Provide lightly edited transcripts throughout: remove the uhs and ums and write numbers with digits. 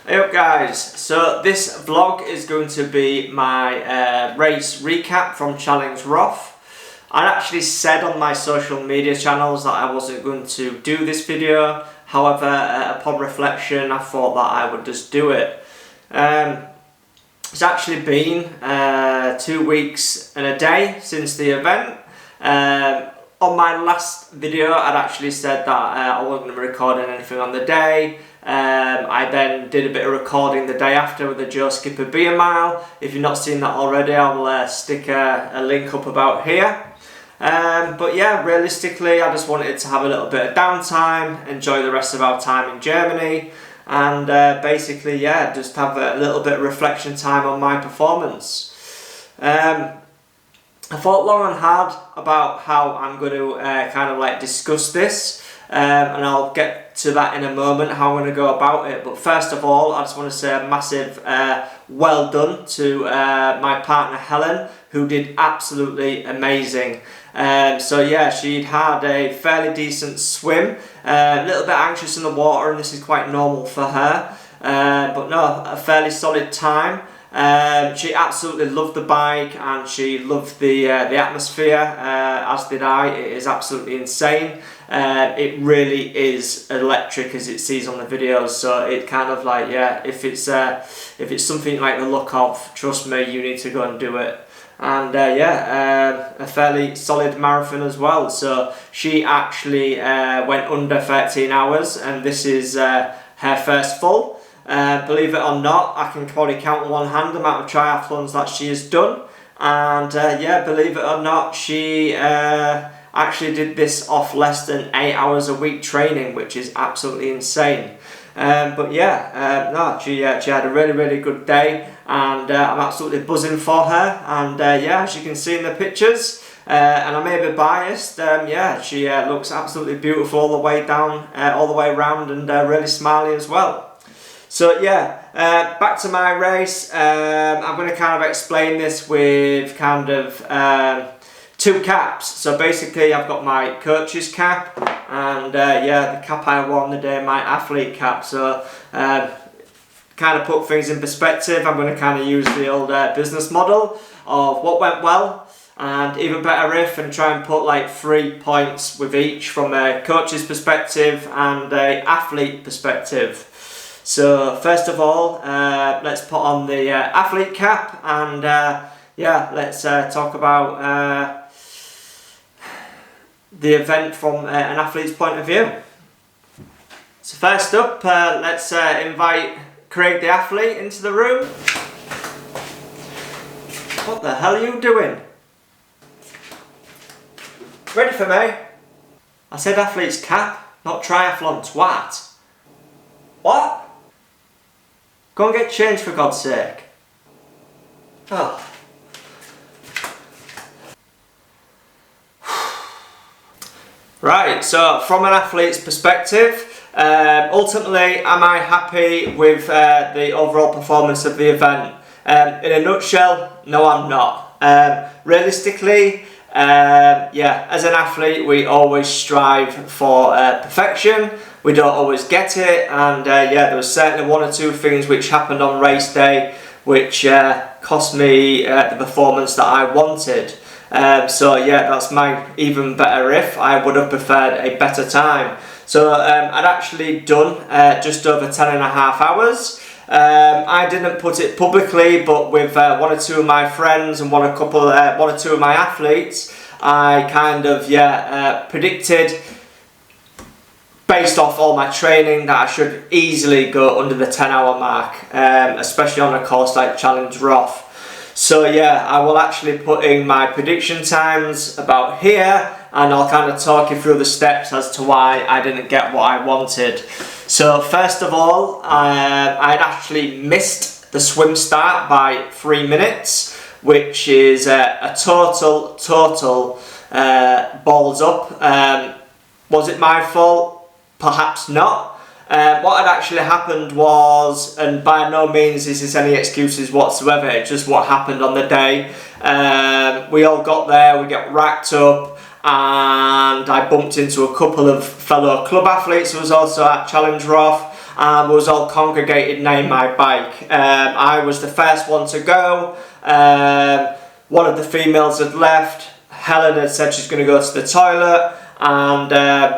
Hey up guys, so this vlog is going to be my race recap from Challenge Roth. I actually said on my social media channels that I wasn't going to do this video, however upon reflection I thought that I would just do it. It's actually been 2 weeks and a day since the event. On my last video I'd actually said that I wasn't going to be recording anything on the day. I then did a bit of recording the day after with the Joe Skipper beer mile. If you've not seen that already, I'll stick a link up about here. But yeah, realistically I just wanted to have a little bit of downtime, enjoy the rest of our time in Germany, and basically yeah, just have a little bit of reflection time on my performance. I thought long and hard about how I'm going to kind of like discuss this, and I'll get to that in a moment, how I'm going to go about it. But first of all, I just want to say a massive well done to my partner Helen, who did absolutely amazing. So yeah, she'd had a fairly decent swim, a little bit anxious in the water, and this is quite normal for her, but no, a fairly solid time. She absolutely loved the bike and she loved the atmosphere, as did I. It is absolutely insane. It really is electric as it sees on the videos, so it kind of like, yeah, if it's something like the look of, trust me, you need to go and do it. And a fairly solid marathon as well. So she actually went under 13 hours, and this is her first full. Believe it or not, I can probably count on one hand the amount of triathlons that she has done, and yeah, believe it or not, she actually did this off less than 8 hours a week training, which is absolutely insane. But yeah, no, she had a really good day, and I'm absolutely buzzing for her. And yeah, as you can see in the pictures, and I may be biased, yeah, she looks absolutely beautiful all the way down, all the way around, and really smiley as well. So yeah, back to my race. I'm going to kind of explain this with kind of two caps. So basically I've got my coach's cap, and yeah, the cap I wore on the day, my athlete cap. So kind of put things in perspective, I'm going to kind of use the old business model of what went well and even better if, and try and put like 3 points with each from a coach's perspective and a athlete perspective. So first of all, let's put on the athlete cap, and yeah, let's talk about the event from an athlete's point of view. So first up, let's invite Craig the athlete into the room. What the hell are you doing? Ready for me? I said athlete's cap, not triathlon twat. What? Go and get changed for God's sake. Oh. Right, so from an athlete's perspective, ultimately, am I happy with the overall performance of the event? In a nutshell, no, I'm not. Realistically, yeah, as an athlete, we always strive for perfection. We don't always get it, and yeah, there was certainly 1 or 2 things which happened on race day which cost me the performance that I wanted. So yeah, that's my even better if. I would have preferred a better time. So I'd actually done just over 10.5 hours. I didn't put it publicly, but with 1 or 2 of my friends and 1 or 2 of my athletes, I kind of predicted, based off all my training, that I should easily go under the 10-hour mark, especially on a course like Challenge Roth. So yeah, I will actually put in my prediction times about here, and I'll kind of talk you through the steps as to why I didn't get what I wanted. So first of all, I'd actually missed the swim start by 3 minutes, which is a total balls up. Was it my fault? Perhaps not. What had actually happened was, and by no means is this any excuses whatsoever, it's just what happened on the day. We all got there, we got racked up, and I bumped into a couple of fellow club athletes who was also at Challenge Roth, and we was all congregated near my bike. I was the first one to go. One of the females had left. Helen had said she's going to go to the toilet, and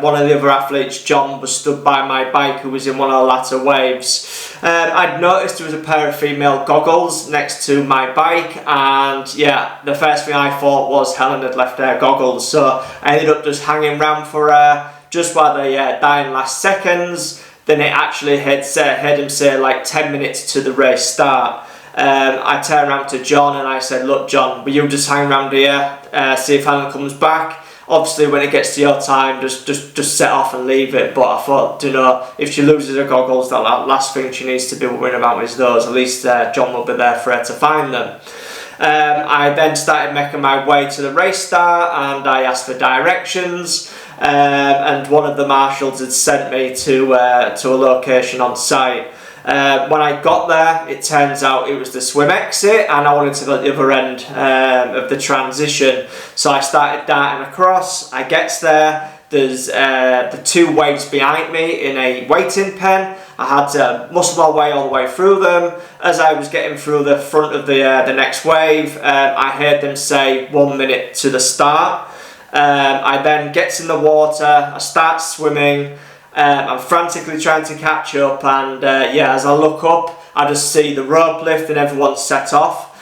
one of the other athletes, John, was stood by my bike, who was in one of the latter waves. I'd noticed there was a pair of female goggles next to my bike, and yeah, the first thing I thought was Helen had left her goggles, so I ended up just hanging around for her just while the dying last seconds. Then it actually heard him say like 10 minutes to the race start. I turned around to John and I said, look John, will you just hang around here, see if Helen comes back? Obviously when it gets to your time, just set off and leave it. But I thought, you know, if she loses her goggles, the last thing she needs to be worrying about is those. At least John will be there for her to find them. I then started making my way to the race start, and I asked for directions. And one of the marshals had sent me to a location on site. When I got there, it turns out it was the swim exit, and I wanted to go at the other end of the transition. So I started darting across. I gets there. There's the two waves behind me in a waiting pen. I had to muscle my way all the way through them. As I was getting through the front of the next wave, I heard them say 1 minute to the start. I then gets in the water. I start swimming. I'm frantically trying to catch up, and yeah, as I look up, I just see the rope lift and everyone's set off,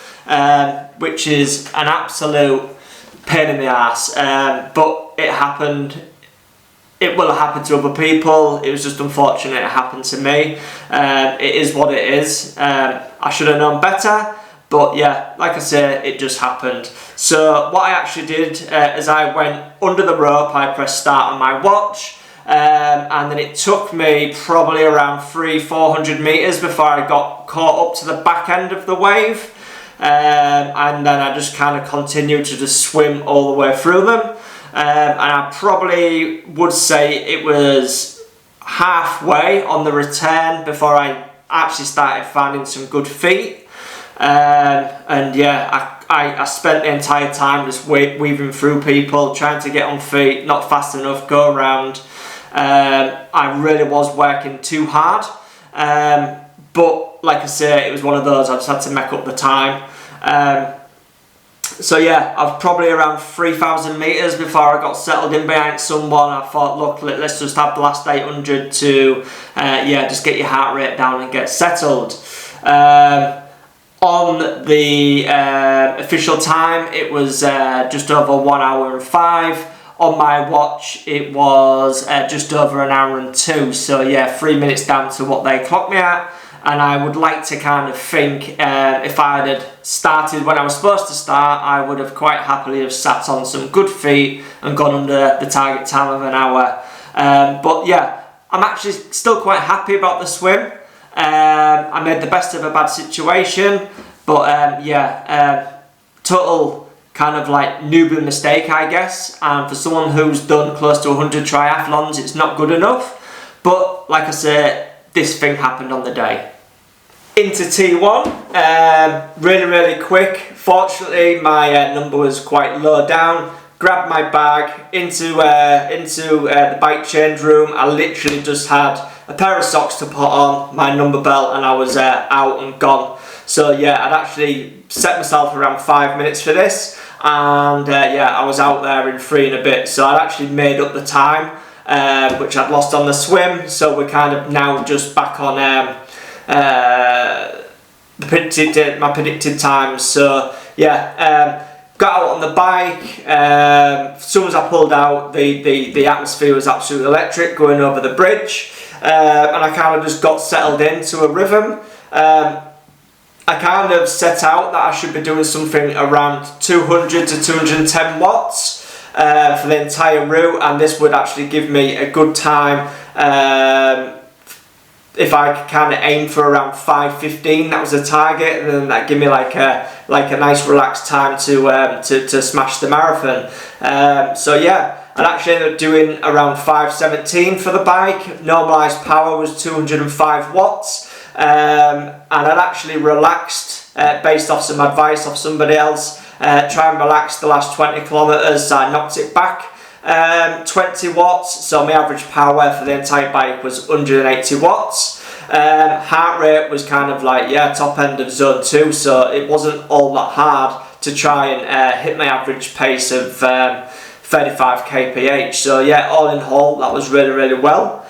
which is an absolute pain in the arse. But it happened. It will happen to other people. It was just unfortunate it happened to me. It is what it is. I should have known better, but yeah, like I say, it just happened. So what I actually did is I went under the rope. I pressed start on my watch. And then it took me probably around 300-400 meters before I got caught up to the back end of the wave, and then I just kind of continued to just swim all the way through them, and I probably would say it was halfway on the return before I actually started finding some good feet, and yeah, I spent the entire time just weaving through people, trying to get on feet, not fast enough, go around. I really was working too hard, but like I say, it was one of those, I just had to make up the time. So yeah, I was probably around 3,000 meters before I got settled in behind someone. I thought, look, let's just have the last 800 to yeah, just get your heart rate down and get settled. On the official time, it was just over 1 hour and 5. On my watch, it was just over 1 hour and 2. So yeah, 3 minutes down to what they clocked me at. And I would like to kind of think if I had started when I was supposed to start, I would have quite happily have sat on some good feet and gone under the target time of 1 hour. But yeah, I'm actually still quite happy about the swim. I made the best of a bad situation, but yeah, total kind of like newbie mistake, I guess. And for someone who's done close to 100 triathlons, it's not good enough. But like I say, this thing happened on the day. Into T1, really quick. Fortunately, my number was quite low down. Grabbed my bag into the bike change room. I literally just had a pair of socks to put on, my number belt, and I was out and gone. So yeah, I'd actually set myself around 5 minutes for this, and yeah, I was out there in 3 and a bit. So I'd actually made up the time, which I'd lost on the swim. So we're kind of now just back on my predicted times. So yeah, got out on the bike. As soon as I pulled out, the atmosphere was absolutely electric going over the bridge, and I kind of just got settled into a rhythm. I kind of set out that I should be doing something around 200 to 210 watts for the entire route, and this would actually give me a good time. If I could kind of aim for around 5:15, that was the target, and then that give me like a nice relaxed time to smash the marathon. So yeah, I'd actually ended up doing around 5:17 for the bike. Normalised power was 205 watts, and I'd actually relaxed based off some advice of somebody else. Try and relax the last 20 kilometres. So I knocked it back 20 watts, so my average power for the entire bike was 180 watts. Heart rate was kind of like, yeah, top end of zone 2, so it wasn't all that hard to try and hit my average pace of 35 kph. So yeah, all in all, that was really, really well.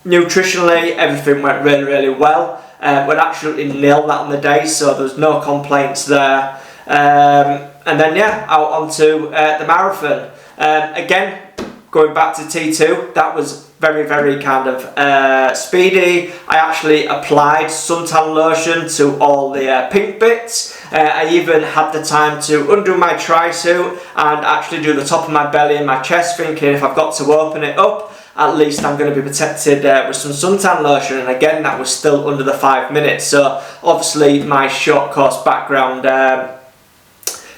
Nutritionally, everything went really, really well. We'd absolutely nailed that on the day, so there was no complaints there. And then yeah, out onto the marathon. Again, going back to T2, that was very, very kind of speedy. I actually applied suntan lotion to all the pink bits. I even had the time to undo my tri-suit and actually do the top of my belly and my chest, thinking if I've got to open it up, at least I'm going to be protected with some suntan lotion. And again, that was still under the 5 minutes. So obviously my short course background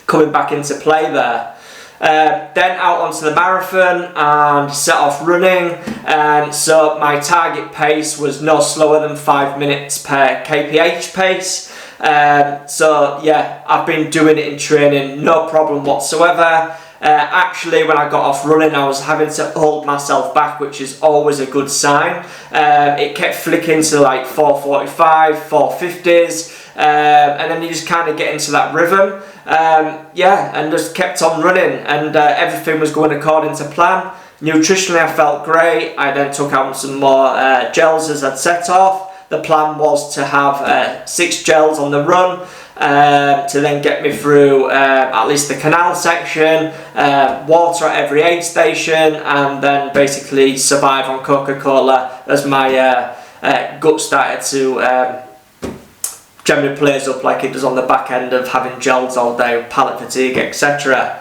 coming back into play there. Then out onto the marathon and set off running, and so my target pace was no slower than 5 minutes per kph pace. So yeah, I've been doing it in training, no problem whatsoever. Actually, when I got off running, I was having to hold myself back, which is always a good sign. It kept flicking to like 4:45, 4:50s, and then you just kind of get into that rhythm. Yeah, and just kept on running, and everything was going according to plan. Nutritionally, I felt great. I then took out some more gels as I'd set off. The plan was to have 6 gels on the run, to then get me through at least the canal section, water at every aid station, and then basically survive on Coca-Cola as my gut started to generally plays up like it does on the back end of having gels all day, palate fatigue, etc.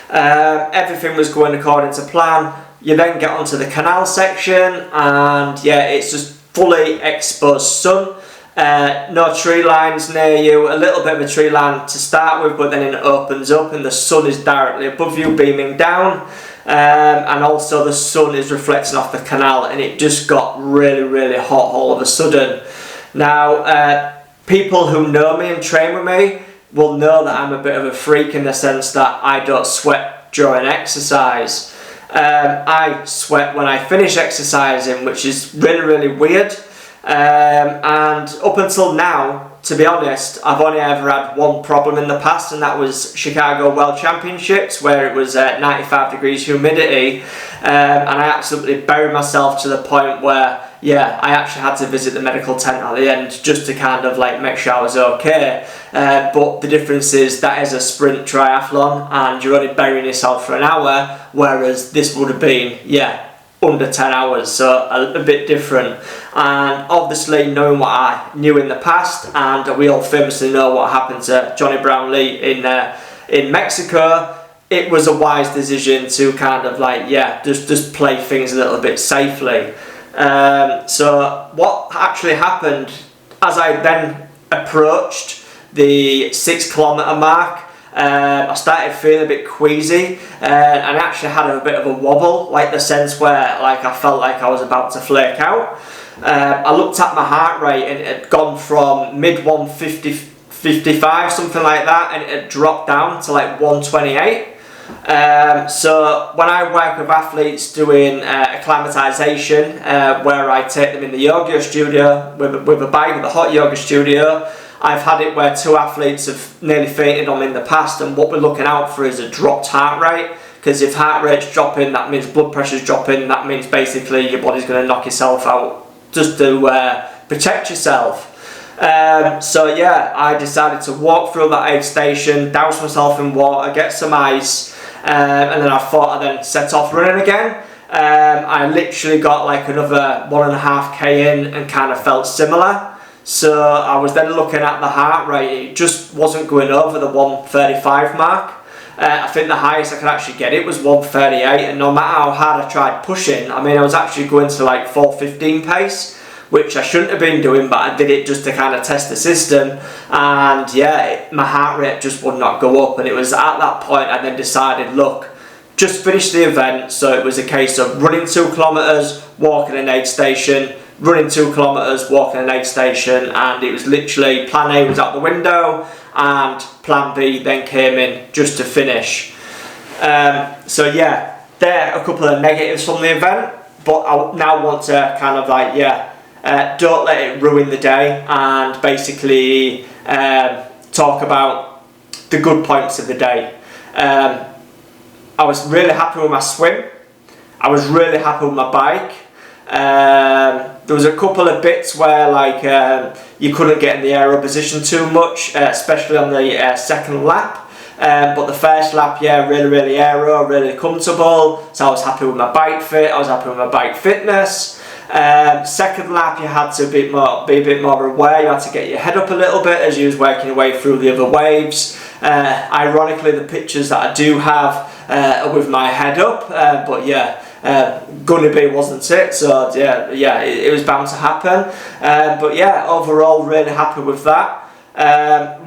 Everything was going according to plan. You then get onto the canal section, and yeah, it's just fully exposed sun. No tree lines near you, a little bit of a tree line to start with, but then it opens up and the sun is directly above you, beaming down, and also the sun is reflecting off the canal, and it just got really, really hot all of a sudden. Now, people who know me and train with me will know that I'm a bit of a freak in the sense that I don't sweat during exercise. I sweat when I finish exercising, which is really, really weird. And up until now, to be honest, I've only ever had one problem in the past, and that was Chicago World Championships, where it was 95 degrees humidity, and I absolutely buried myself to the point where, yeah, I actually had to visit the medical tent at the end just to kind of like make sure I was okay. But the difference is that is a sprint triathlon, and you're only burying yourself for an hour, whereas this would have been, yeah, under 10 hours, so a bit different. And obviously knowing what I knew in the past, and we all famously know what happened to Johnny Brownlee in Mexico, it was a wise decision to kind of like, yeah, just play things a little bit safely. So what actually happened as I then approached the 6 kilometre mark, I started feeling a bit queasy, and I actually had a bit of a wobble, like the sense where like I felt like I was about to flake out. I looked at my heart rate and it had gone from mid 150, 55, something like that, and it had dropped down to like 128. So when I work with athletes doing acclimatization, where I take them in the yoga studio with a bike, with a hot yoga studio, I've had it where 2 athletes have nearly fainted on me in the past, and what we're looking out for is a dropped heart rate, because if heart rate's dropping, that means blood pressure's dropping, that means basically your body's going to knock yourself out just to protect yourself. So yeah, I decided to walk through that aid station, douse myself in water, get some ice, and then I thought I'd then set off running again. I literally got like another 1.5k in and kind of felt similar. So I was then looking at the heart rate, it just wasn't going over the 135 mark. I think the highest I could actually get it was 138, and no matter how hard I tried pushing, I mean I was actually going to like 4:15 pace, which I shouldn't have been doing, but I did it just to kind of test the system, and yeah, my heart rate just would not go up. And it was at that point I then decided, look, just finish the event. So it was a case of running 2 kilometres, walking an aid station, running 2 kilometres, walking an aid station, and it was literally plan A was out the window and plan B then came in just to finish. So yeah, there are a couple of negatives from the event, but I now want to kind of like, yeah, don't let it ruin the day, and basically talk about the good points of the day. I was really happy with my swim. I was really happy with my bike. There was a couple of bits where you couldn't get in the aero position too much, especially on the second lap. But the first lap, yeah, really aero, really comfortable. So I was happy with my bike fit. I was happy with my bike fitness. Second lap, you had to be a bit more aware. You had to get your head up a little bit as you was working your way through the other waves. Ironically, the pictures that I do have are with my head up, but yeah, gonna be, wasn't it? So yeah, it was bound to happen. But yeah, overall, really happy with that.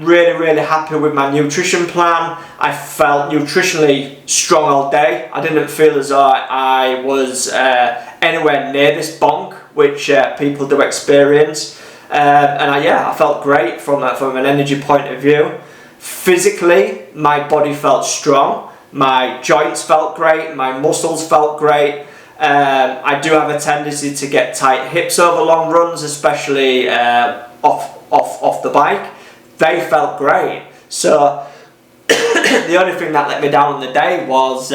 Really happy with my nutrition plan. I felt nutritionally strong all day. I didn't feel as though I was anywhere near this bonk, which people do experience. And I felt great from an energy point of view. Physically, my body felt strong. My joints felt great. My muscles felt great. I do have a tendency to get tight hips over long runs, especially off the bike. They felt great. So the only thing that let me down on the day was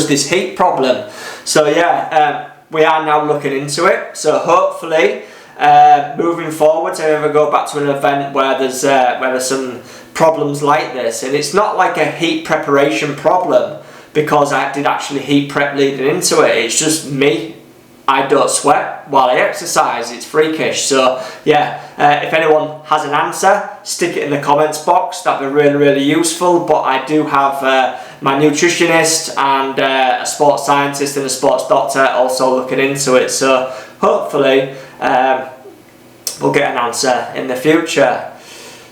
this heat problem. So yeah, we are now looking into it. So hopefully, moving forward, if I ever go back to an event where there's some problems like this, and it's not like a heat preparation problem, because I did actually heat prep leading into it. It's just me. I don't sweat while I exercise. It's freakish. So yeah, if anyone has an answer, stick it in the comments box. That'd be really useful. But I do have my nutritionist and a sports scientist and a sports doctor also looking into it. So hopefully we'll get an answer in the future.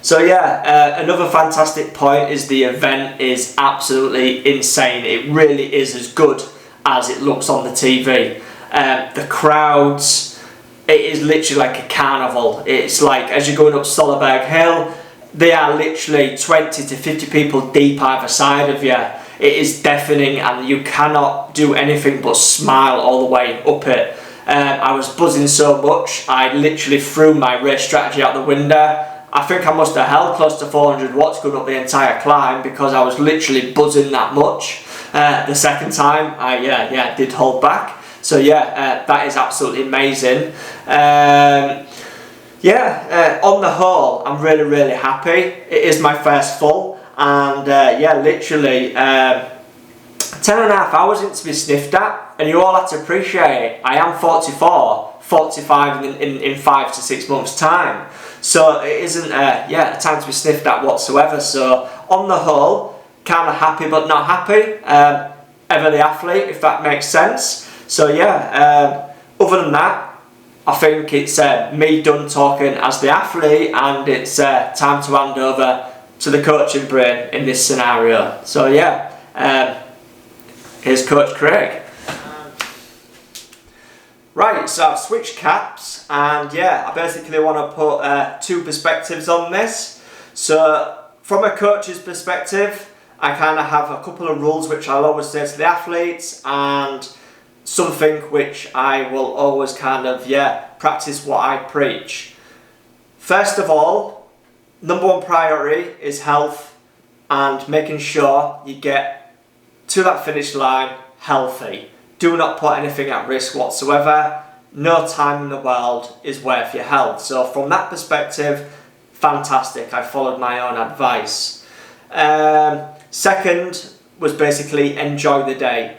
So yeah, another fantastic point is the event is absolutely insane. It really is as good as it looks on the TV. The crowds, it is literally like a carnival. It's like, as you're going up Stollerberg Hill, they are literally 20 to 50 people deep either side of you. It is deafening, and you cannot do anything but smile all the way up it. I was buzzing so much, I literally threw my race strategy out the window. I think I must have held close to 400 watts going up the entire climb, because I was literally buzzing that much. The second time, I did hold back. So yeah, that is absolutely amazing. On the whole, I'm really happy. It is my first full, and literally 10.5 hours in to be sniffed at, and you all have to appreciate it. I am 44, 45 in 5 to 6 months time. So it isn't a time to be sniffed at whatsoever. So on the whole, kind of happy but not happy. Ever the athlete, if that makes sense. So yeah, other than that, I think it's me done talking as the athlete, and it's time to hand over to the coaching brain in this scenario. So yeah, here's Coach Craig. Right, so I've switched caps, and yeah, I basically want to put two perspectives on this. So from a coach's perspective, I kind of have a couple of rules which I'll always say to the athletes, and something which I will always kind of practice what I preach. First of all, number one priority is health, and making sure you get to that finish line healthy. Do not put anything at risk whatsoever. No time in the world is worth your health. So from that perspective, fantastic. I followed my own advice. Second was basically enjoy the day.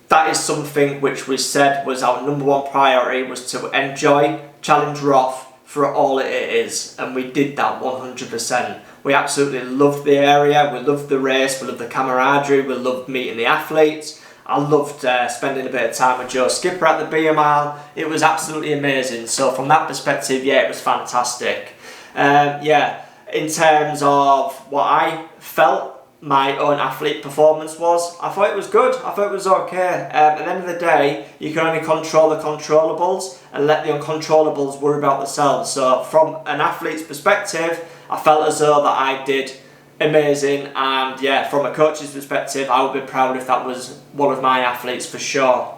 That is something which we said was our number one priority, was to enjoy Challenge Roth for all it is, and we did that 100%. We absolutely loved the area, we loved the race, we loved the camaraderie, we loved meeting the athletes. I loved spending a bit of time with Joe Skipper at the BMR. It was absolutely amazing. So from that perspective, yeah, it was fantastic. In terms of what I felt my own athlete performance was, I thought it was good. I thought it was okay. At the end of the day, you can only control the controllables and let the uncontrollables worry about themselves. So from an athlete's perspective, I felt as though that I did amazing, and yeah, from a coach's perspective, I would be proud if that was one of my athletes for sure.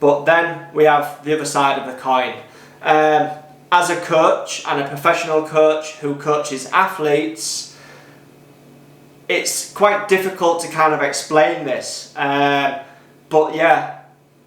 But then we have the other side of the coin. As a coach and a professional coach who coaches athletes, it's quite difficult to kind of explain this. But yeah,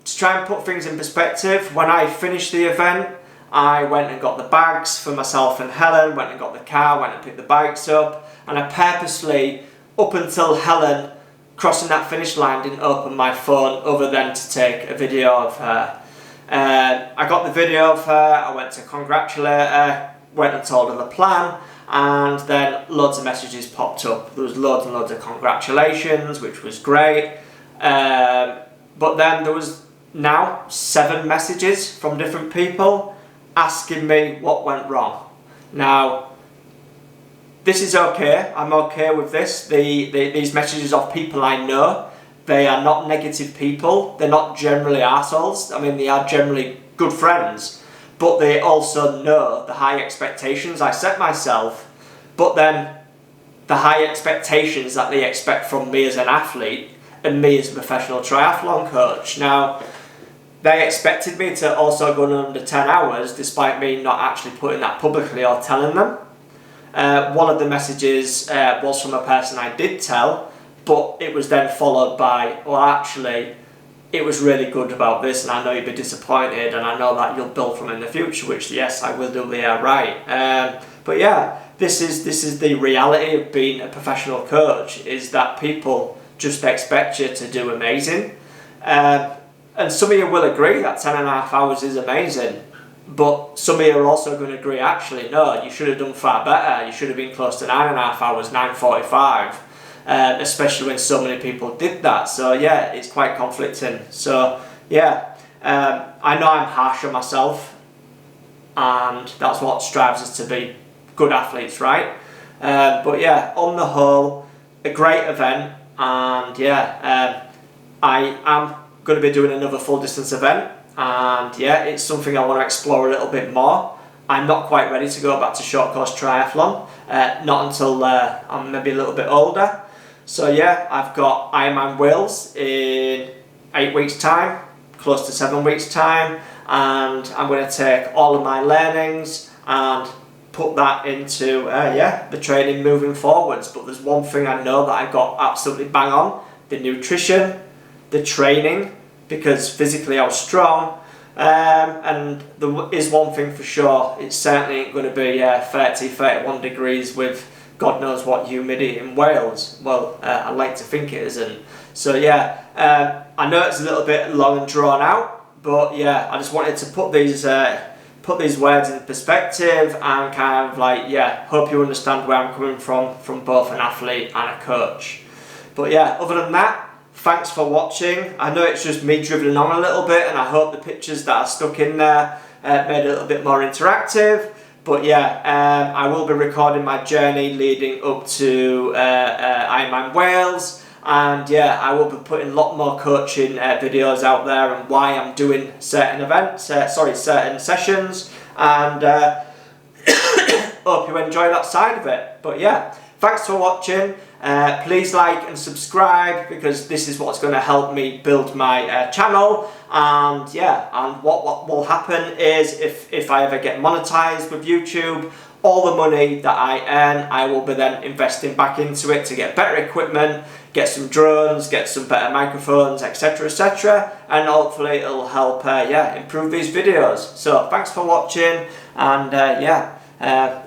to try and put things in perspective, when I finished the event, I went and got the bags for myself and Helen, went and got the car, went and picked the bikes up, and I purposely, up until Helen crossing that finish line, didn't open my phone other than to take a video of her. I got the video of her, I went to congratulate her, went and told her the plan, and then loads of messages popped up. There was loads and loads of congratulations, which was great. But then there was now 7 messages from different people asking me what went wrong. Now, this is okay, I'm okay with this. These messages of people I know, they are not negative people, they're not generally arseholes. I mean, they are generally good friends, but they also know the high expectations I set myself, but then the high expectations that they expect from me as an athlete and me as a professional triathlon coach. Now, they expected me to also go in under 10 hours despite me not actually putting that publicly or telling them. One of the messages was from a person I did tell, but it was then followed by, well, actually, it was really good about this, and I know you'll be disappointed, and I know that you'll build from it in the future, which, yes, I will do, yeah, right. But yeah, this is the reality of being a professional coach, is that people just expect you to do amazing. And some of you will agree that 10.5 hours is amazing, but some of you are also going to agree, actually, no, you should have done far better. You should have been close to 9.5 hours, 9:45, especially when so many people did that. So yeah, it's quite conflicting. So yeah, I know I'm harsh on myself, and that's what strives us to be good athletes, right? But yeah, on the whole, a great event, and yeah, I am going to be doing another full distance event, and yeah, it's something I want to explore a little bit more. I'm not quite ready to go back to short course triathlon, not until I'm maybe a little bit older. So yeah, I've got Ironman Wales in 8 weeks time, close to 7 weeks time, and I'm going to take all of my learnings and put that into the training moving forwards. But there's one thing I know that I got absolutely bang on: the nutrition, the training, because physically I was strong, and there is one thing for sure, it certainly ain't going to be 30, 31 degrees with God knows what humidity in Wales. Well, I like to think it isn't. So yeah, I know it's a little bit long and drawn out, but yeah, I just wanted to put these words in perspective and kind of like, yeah, hope you understand where I'm coming from both an athlete and a coach. But yeah, other than that, thanks for watching. I know it's just me dribbling on a little bit, and I hope the pictures that are stuck in there made it a little bit more interactive. But yeah, I will be recording my journey leading up to Ironman Wales, and yeah, I will be putting a lot more coaching videos out there and why I'm doing certain events, certain sessions, and hope you enjoy that side of it. But yeah, thanks for watching. Please like and subscribe, because this is what's going to help me build my channel. And yeah, and what will happen is if I ever get monetized with YouTube, all the money that I earn, I will be then investing back into it to get better equipment, get some drones, get some better microphones, etc, etc, and hopefully it'll help improve these videos. So thanks for watching, and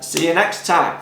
see you next time.